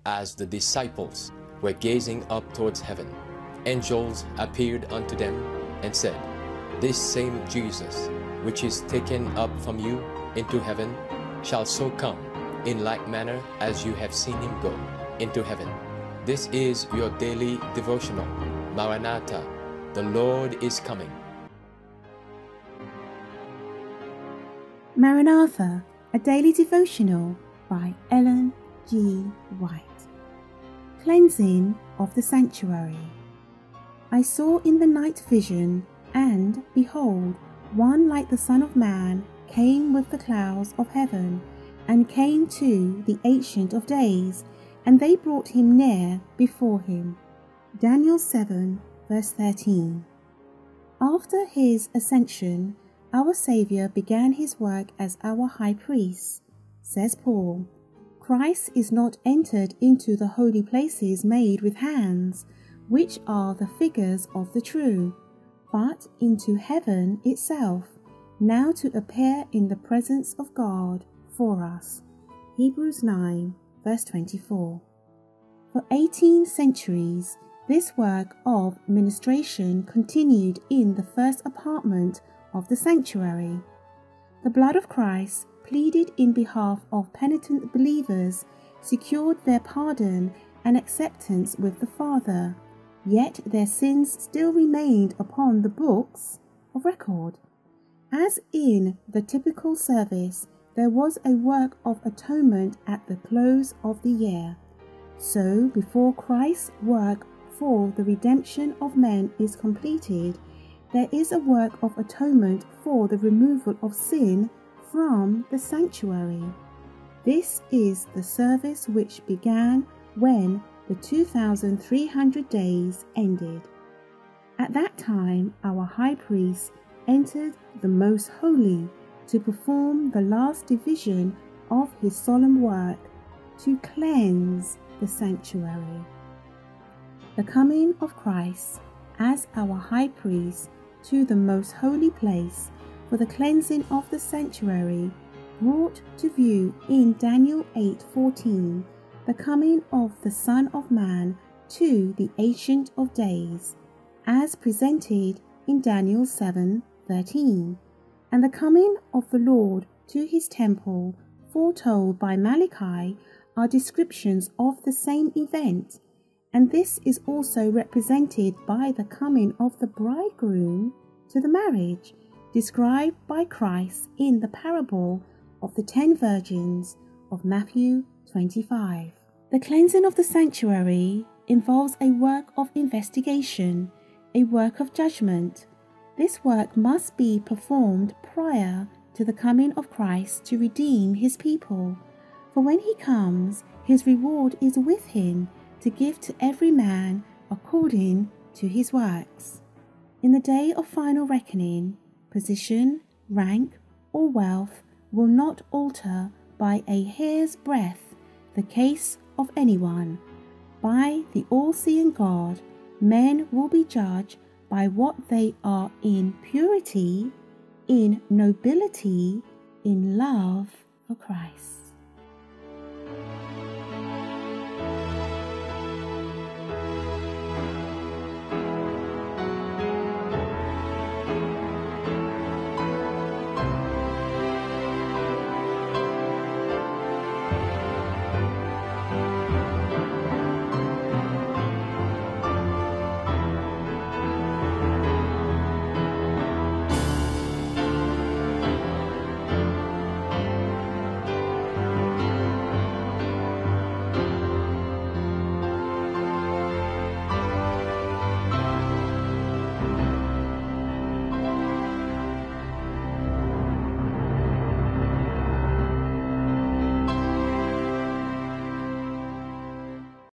As the disciples were gazing up towards heaven, angels appeared unto them and said, This same Jesus, which is taken up from you into heaven, shall so come in like manner as you have seen him go into heaven. This is your daily devotional. Maranatha, the Lord is coming. Maranatha, a daily devotional by Ellen G. White. Cleansing of the sanctuary. I saw in the night vision, and behold, one like the Son of Man came with the clouds of heaven, and came to the Ancient of Days, and they brought him near before him. Daniel 7, verse 13. After his ascension, our Saviour began his work as our high priest. Says Paul, Christ is not entered into the holy places made with hands, which are the figures of the true, but into heaven itself, now to appear in the presence of God for us. Hebrews 9, verse 24. For 18 centuries, this work of ministration continued in the first apartment of the sanctuary. The blood of Christ, pleaded in behalf of penitent believers, secured their pardon and acceptance with the Father, yet their sins still remained upon the books of record. As in the typical service, there was a work of atonement at the close of the year. So, before Christ's work for the redemption of men is completed, there is a work of atonement for the removal of sin from the sanctuary. This is the service which began when the 2,300 days ended. At that time, our high priest entered the most holy to perform the last division of his solemn work, to cleanse the sanctuary. The coming of Christ as our high priest to the most holy place for the cleansing of the sanctuary brought to view in Daniel 8:14 the coming of the Son of Man to the Ancient of Days, as presented in Daniel 7:13, and the coming of the Lord to his temple, foretold by Malachi, are descriptions of the same event, and this is also represented by the coming of the bridegroom to the marriage, described by Christ in the parable of the 10 virgins of Matthew 25. The cleansing of the sanctuary involves a work of investigation, a work of judgment. This work must be performed prior to the coming of Christ to redeem his people. For when he comes, his reward is with him to give to every man according to his works. In the day of final reckoning, position, rank, or wealth will not alter by a hair's breadth the case of anyone. By the all-seeing God, men will be judged by what they are in purity, in nobility, in love for Christ.